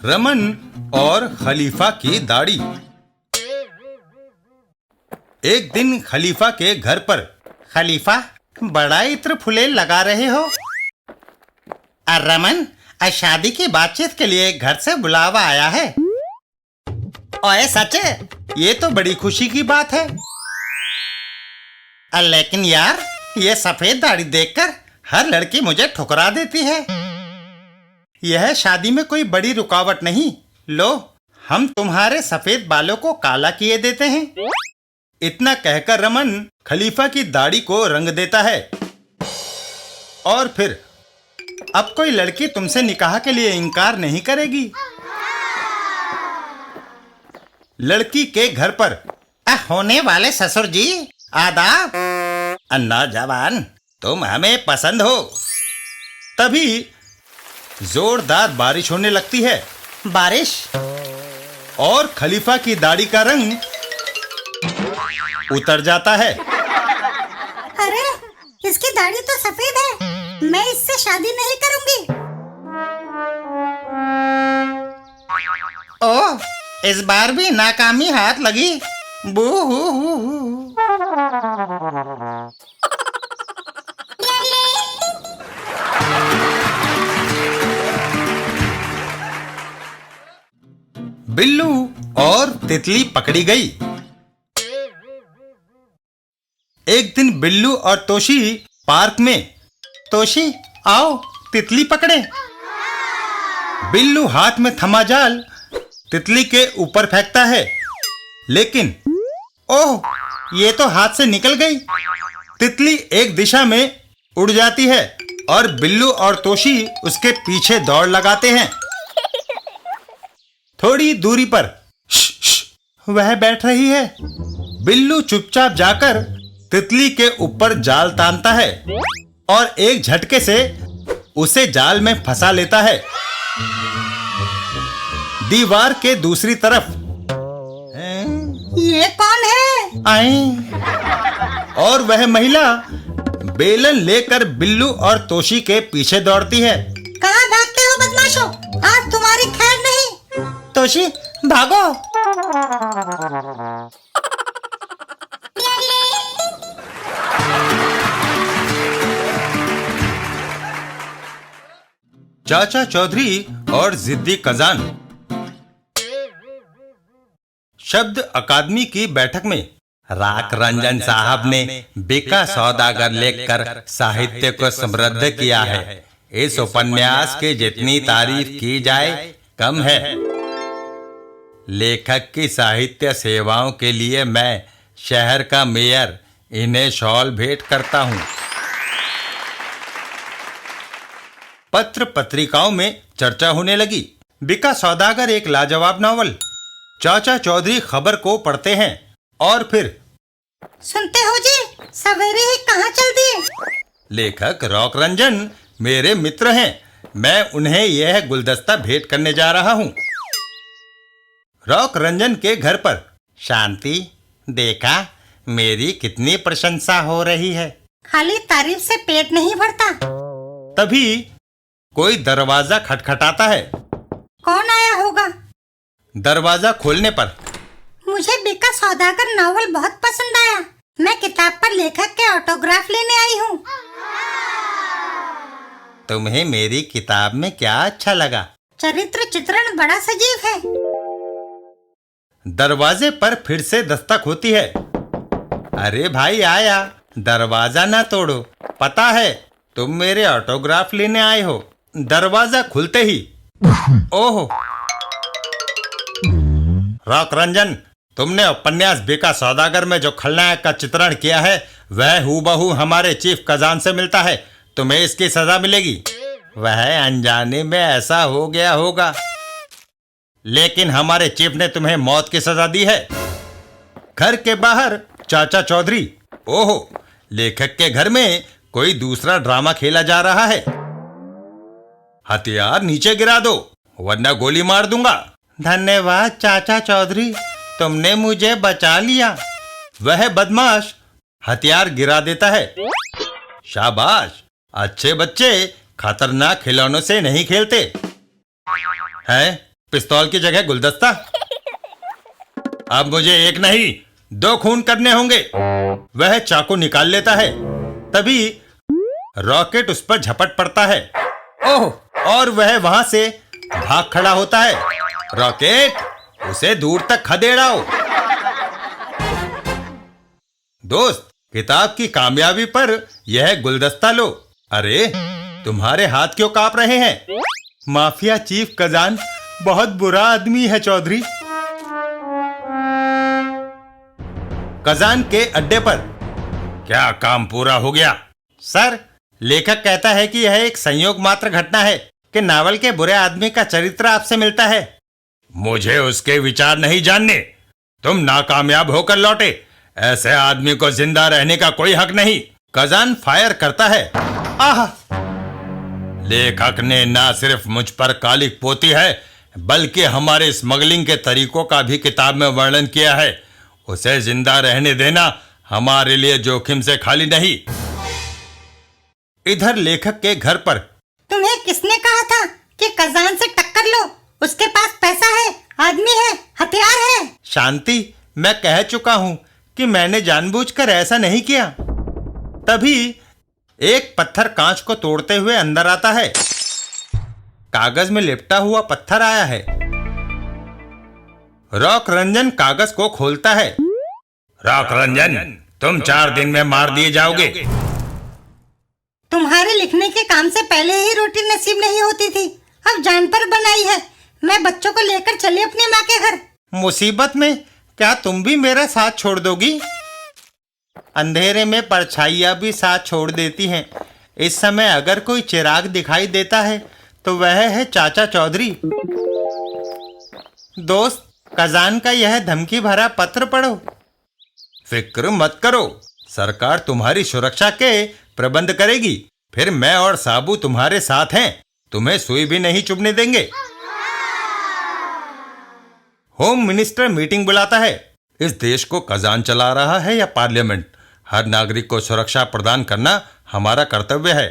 रमन और खलीफा की दाढ़ी। एक दिन खलीफा के घर पर, खलीफा बड़ा इत्र फुले लगा रहे हो? रमन, शादी की बातचीत के लिए घर से बुलावा आया है। ओए सच, ये तो बड़ी खुशी की बात है। लेकिन यार, ये सफेद दाढ़ी देखकर हर लड़की मुझे ठुकरा देती है। यह शादी में कोई बड़ी रुकावट नहीं। लो, हम तुम्हारे सफेद बालों को काला किए देते हैं। इतना कहकर रमन खलीफा की दाढ़ी को रंग देता है। और फिर अब कोई लड़की तुमसे निकाह के लिए इनकार नहीं करेगी। लड़की के घर पर, होने वाले ससुर जी, आदाब। नौजवान, तुम हमें पसंद हो। तभी जोरदार बारिश होने लगती है। बारिश और खलीफा की दाढ़ी का रंग उतर जाता है। अरे, इसकी दाढ़ी तो सफेद है। मैं इससे शादी नहीं करूंगी। ओह, इस बार भी नाकामी हाथ लगी। बू हू हू हू। बिल्लू और तितली पकड़ी गई। एक दिन बिल्लू और तोशी पार्क में। तोशी, आओ तितली पकड़े। बिल्लू हाथ में थमा जाल तितली के ऊपर फेंकता है, लेकिन ओह, ये तो हाथ से निकल गई। तितली एक दिशा में उड़ जाती है और बिल्लू और तोशी उसके पीछे दौड़ लगाते हैं। थोड़ी दूरी पर वह बैठ रही है। बिल्लू चुपचाप जाकर तितली के ऊपर जाल तानता है और एक झटके से उसे जाल में फंसा लेता है। दीवार के दूसरी तरफ, ये कौन है? आई और वह महिला बेलन लेकर बिल्लू और तोशी के पीछे दौड़ती है। कहाँ भागते हो बदमाशों? आज तुम्हारी खैर नहीं। तोशी, भागो। चाचा चौधरी और जिद्दी कजान। शब्द अकादमी की बैठक में राक रंजन साहब ने बेका सौदागर लेकर साहित्य को समृद्ध किया है। इस उपन्यास की जितनी तारीफ की जाए कम है। लेखक की साहित्य सेवाओं के लिए मैं शहर का मेयर इन्हें शॉल भेंट करता हूँ। पत्र पत्रिकाओं में चर्चा होने लगी। बेका सौदागर एक लाजवाब नावल। चाचा चौधरी खबर को पढ़ते हैं और फिर, सुनते हो जी, सवेरे ही कहाँ चल दिए? लेखक रॉक रंजन मेरे मित्र हैं। मैं उन्हें यह गुलदस्ता भेंट करने जा रहा हूँ। रॉक रंजन के घर पर, शांति, देखा मेरी कितनी प्रशंसा हो रही है। खाली तारीफ से पेट नहीं भरता। तभी कोई दरवाजा खटखटाता है। कौन आया होगा? दरवाजा खोलने पर, मुझे बेका सौदागर नावल बहुत पसंद आया। मैं किताब पर लेखक के ऑटोग्राफ लेने आई हूँ। तुम्हें मेरी किताब में क्या अच्छा लगा? चरित्र चित्रण बड़ा सजीव है। दरवाजे पर फिर से दस्तक होती है। अरे भाई आया, दरवाजा ना तोड़ो। पता है तुम मेरे ऑटोग्राफ लेने आए हो। दरवाजा खुलते ही, ओह, रॉक रंजन, तुमने उपन्यास बेका सौदागर में जो खलनायक का चित्रण किया है वह हूबहू हमारे चीफ कजान से मिलता है। तुम्हें इसकी सजा मिलेगी। वह अनजाने में ऐसा हो गया होगा, लेकिन हमारे चीफ ने तुम्हें मौत की सजा दी है। घर के बाहर चाचा चौधरी, ओहो, लेखक के घर में कोई दूसरा ड्रामा खेला जा रहा है। हथियार नीचे गिरा दो वरना गोली मार दूंगा। धन्यवाद चाचा चौधरी, तुमने मुझे बचा लिया। वह बदमाश हथियार गिरा देता है। शाबाश, अच्छे बच्चे खतरनाक खिलौनों से नहीं खेलते हैं। पिस्तौल की जगह गुलदस्ता। अब मुझे एक नहीं 2 खून करने होंगे। वह चाकू निकाल लेता है, तभी रॉकेट उस पर झपट पड़ता है। ओह! और वह वहां से भाग खड़ा होता है। रॉकेट, उसे दूर तक खदेड़ाओ। दोस्त, किताब की कामयाबी पर यह गुलदस्ता लो। अरे, तुम्हारे हाथ क्यों कांप रहे हैं? माफिया चीफ कजान बहुत बुरा आदमी है चौधरी। कजान के अड्डे पर। क्या काम पूरा हो गया? सर, लेखक कहता है कि यह एक संयोग मात्र घटना है कि नावल के बुरे आदमी का चरित्र आपसे मिलता है। मुझे उसके विचार नहीं जानने। तुम नाकामयाब होकर लौटे। ऐसे आदमी को जिंदा रहने का कोई हक नहीं। कजान फायर करता है। आह! लेखक ने न सिर्फ मुझ पर कालिक पोती है, बल्कि हमारे स्मगलिंग के तरीकों का भी किताब में वर्णन किया है। उसे जिंदा रहने देना हमारे लिए जोखिम से खाली नहीं। इधर लेखक के घर पर। तुम्हें किसने कहा था कि कजान से टक्कर लो? उसके पास पैसा है, आदमी है, हथियार है। शांति, मैं कह चुका हूं कि मैंने जानबूझकर ऐसा नहीं किया। तभी एक पत्थर कांच को तोड़ते हुए अंदर आता है। कागज में लिपटा हुआ पत्थर आया है। रॉक रंजन कागज को खोलता है। रॉक रंजन, तुम 4 दिन में मार दिए जाओगे। तुम्हारे लिखने के काम से पहले ही रोटी नसीब नहीं होती थी, अब जान पर बनाई है। मैं बच्चों को लेकर चली अपनी माँ के घर। मुसीबत में क्या तुम भी मेरा साथ छोड़ दोगी? अंधेरे में परछाइयां भी साथ छोड़ देती हैं। इस समय अगर कोई चिराग दिखाई देता है तो वह है चाचा चौधरी। दोस्त, कजान का यह धमकी भरा पत्र पढ़ो। फिक्र मत करो, सरकार तुम्हारी सुरक्षा के प्रबंध करेगी। फिर मैं और साबू तुम्हारे साथ हैं, तुम्हें सुई भी नहीं चुभने देंगे। होम मिनिस्टर मीटिंग बुलाता है। इस देश को कजान चला रहा है या पार्लियामेंट? हर नागरिक को सुरक्षा प्रदान करना हमारा कर्तव्य है।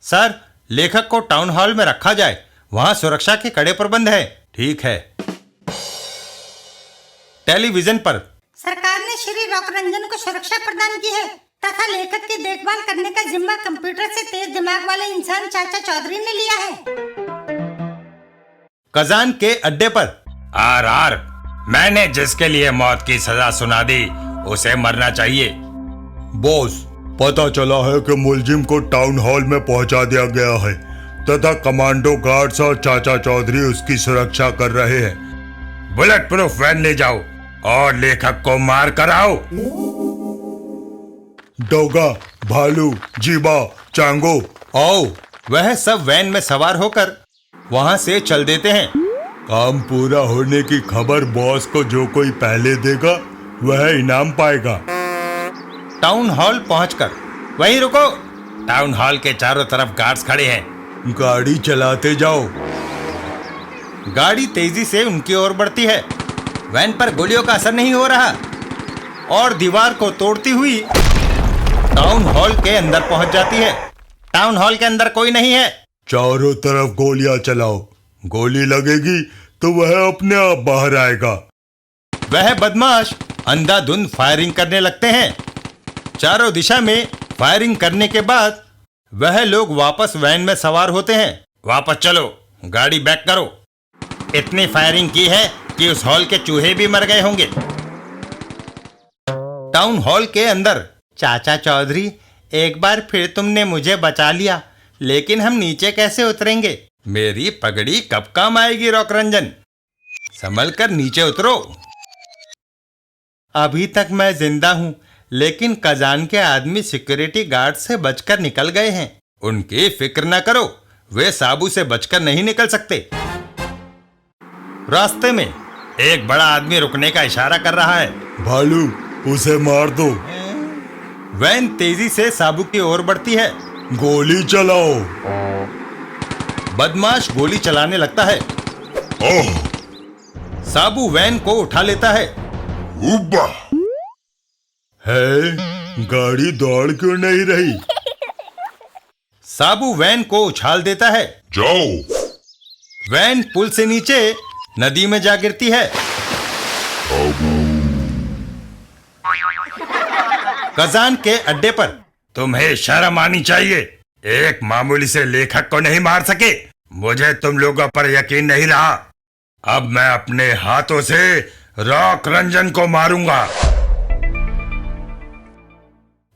सर, लेखक को टाउन हॉल में रखा जाए, वहां सुरक्षा के कड़े प्रबंध है। ठीक है। टेलीविजन पर। सरकार ने श्री रॉक रंजन को सुरक्षा प्रदान की है तथा लेखक की देखभाल करने का जिम्मा कंप्यूटर से तेज दिमाग वाले इंसान चाचा चौधरी ने लिया है। कजान के अड्डे पर। आर, मैंने जिसके लिए मौत की सजा सुना दी उसे मरना चाहिए। बॉस, पता चला है कि मुलजिम को टाउन हॉल में पहुंचा दिया गया है तथा कमांडो गार्ड्स और चाचा चौधरी उसकी सुरक्षा कर रहे हैं। बुलेट प्रूफ वैन ले जाओ और लेखक को मार कर आओ। डोगा, भालू, जीबा, चांगो, आओ। वह सब वैन में सवार होकर वहां से चल देते हैं। काम पूरा होने की खबर बॉस को जो कोई पहले देगा वह इनाम पाएगा। टाउन हॉल पहुंचकर। वहीं रुको, टाउन हॉल के चारों तरफ गार्ड्स खड़े हैं। गाड़ी चलाते जाओ। गाड़ी तेजी से उनकी ओर बढ़ती है। वैन पर गोलियों का असर नहीं हो रहा और दीवार को तोड़ती हुई टाउन हॉल के अंदर पहुंच जाती है। टाउन हॉल के अंदर कोई नहीं है। चारों तरफ गोलियां चलाओ। गोली लगेगी तो वह अपने आप बाहर आएगा। वह बदमाश अंधाधुंध फायरिंग करने लगते हैं। चारों दिशा में फायरिंग करने के बाद वह लोग वापस वैन में सवार होते हैं। वापस चलो, गाड़ी बैक करो। इतनी फायरिंग की है कि उस हॉल के चूहे भी मर गए होंगे। टाउन हॉल के अंदर। चाचा चौधरी, एक बार फिर तुमने मुझे बचा लिया, लेकिन हम नीचे कैसे उतरेंगे? मेरी पगड़ी कब काम आएगी रॉक रंजन? संभल कर नीचे उतरो। अभी तक मैं जिंदा हूं, लेकिन कजान के आदमी सिक्योरिटी गार्ड से बचकर निकल गए हैं। उनकी फिक्र न करो, वे साबू से बचकर नहीं निकल सकते। रास्ते में एक बड़ा आदमी रुकने का इशारा कर रहा है। भालू, उसे मार दो। वैन तेजी से साबू की ओर बढ़ती है। गोली चलाओ। बदमाश गोली चलाने लगता है। ओह! साबू वैन को उठा लेता है। उब्बा! है, गाड़ी दौड़ क्यों नहीं रही? साबू वैन को उछाल देता है। जाओ। वैन पुल से नीचे नदी में जा गिरती है। कजान के अड्डे पर। तुम्हें शर्म आनी चाहिए, एक मामूली से लेखक को नहीं मार सके। मुझे तुम लोगों पर यकीन नहीं रहा, अब मैं अपने हाथों से रॉक रंजन को मारूंगा।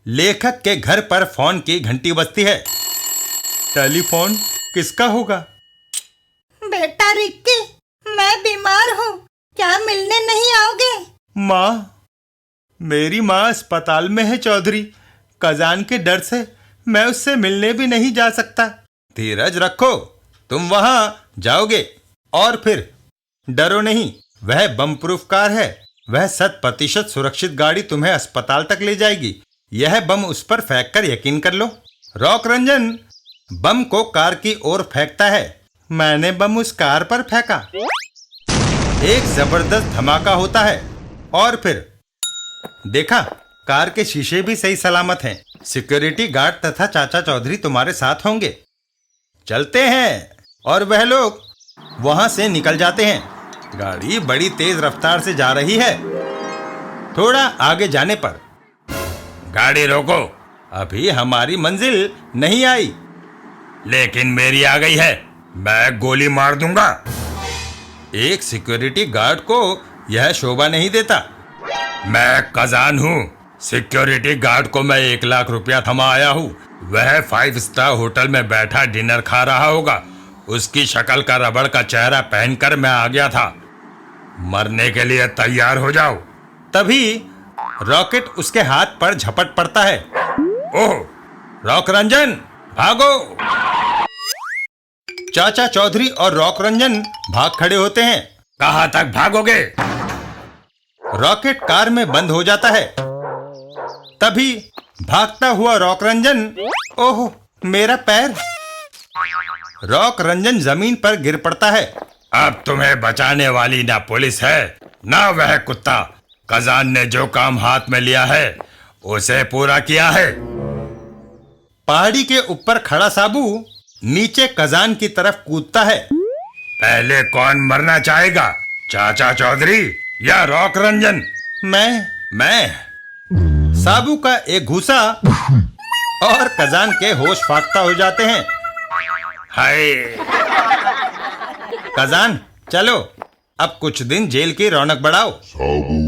लेखक के घर पर फोन की घंटी बजती है। टेलीफोन किसका होगा? बेटा रिक्की, मैं बीमार हूँ, क्या मिलने नहीं आओगे? माँ, मेरी माँ अस्पताल में है चौधरी। कजान के डर से मैं उससे मिलने भी नहीं जा सकता। धीरज रखो, तुम वहां जाओगे और फिर डरो नहीं, वह बम प्रूफ कार है। वह 100% सुरक्षित गाड़ी तुम्हें अस्पताल तक ले जाएगी। यह बम उस पर फेंक कर यकीन कर लो। रॉक रंजन बम को कार की ओर फेंकता है। मैंने बम उस कार पर फेंका। एक जबरदस्त धमाका होता है और फिर देखा, कार के शीशे भी सही सलामत हैं। सिक्योरिटी गार्ड तथा चाचा चौधरी तुम्हारे साथ होंगे। चलते हैं। और वह लोग वहां से निकल जाते हैं। गाड़ी बड़ी तेज रफ्तार से जा रही है। थोड़ा आगे जाने पर, गाड़ी रोको, अभी हमारी मंजिल नहीं आई। लेकिन मेरी आ गई है, मैं गोली मार दूंगा। एक सिक्योरिटी गार्ड को यह शोभा नहीं देता। मैं कजान हूँ, सिक्योरिटी गार्ड को मैं 1 लाख रुपया थमा आया हूँ। वह 5 स्टार होटल में बैठा डिनर खा रहा होगा। उसकी शक्ल का रबड़ का चेहरा पहनकर मैं आ गया था। मरने के लिए तैयार हो जाओ। तभी रॉकेट उसके हाथ पर झपट पड़ता है। ओह, रॉक रंजन भागो! चाचा चौधरी और रॉक रंजन भाग खड़े होते हैं। कहाँ तक भागोगे? रॉकेट कार में बंद हो जाता है। तभी भागता हुआ रॉक रंजन, ओह मेरा पैर! रॉक रंजन जमीन पर गिर पड़ता है। अब तुम्हें बचाने वाली ना पुलिस है ना वह कुत्ता। कजान ने जो काम हाथ में लिया है उसे पूरा किया है। पहाड़ी के ऊपर खड़ा साबू नीचे कजान की तरफ कूदता है। पहले कौन मरना चाहेगा, चाचा चौधरी या रॉक रंजन? मैं साबू का एक घूसा और कजान के होश फाख्ता हो जाते हैं। हाय, कजान चलो, अब कुछ दिन जेल की रौनक बढ़ाओ। साबू